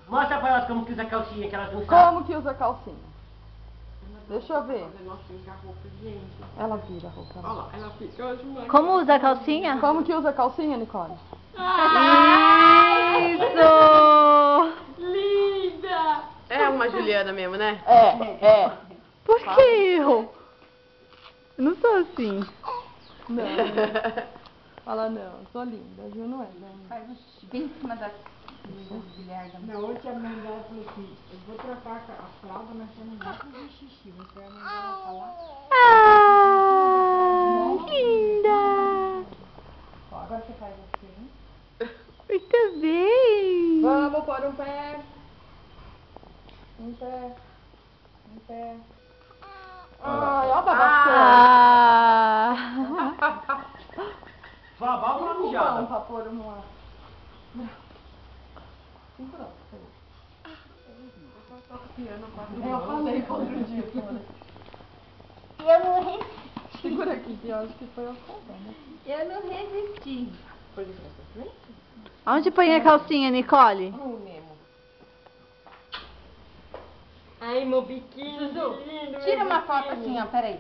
Mostra pra elas como que usa a calcinha, que elas não sabem. Como que usa calcinha? Deixa eu ver. Ela vira a roupa. Olha lá, ela fica demais. Como usa a calcinha? Como que usa a calcinha, Nicole? Isso! Linda! É uma Juliana mesmo, né? É. Por que eu? Eu não sou assim. Não. Fala não, sou linda, viu? Não é? Faz o xixi bem em cima da Guilherme. Na outra mãe dela falou assim, eu vou trocar a fralda, mas você não vai fazer xixi. Você vai mandar ela falar. Ah, linda! Ó, agora você faz assim. Muito bem! Vamos pôr um pé. Um pé. Um pé. Ai, ó a babação. Ah! Vá uma Não mijada. pra pôr uma... Pronto. Eu falei outro dia. Eu não resisti. Segura aqui, que eu acho que foi eu contando. Eu não resisti. Onde põe a calcinha, Nicole? No Nemo. Ai, meu biquíni, Zuzu, lindo, tira meu uma foto biquíni. assim, ó, peraí.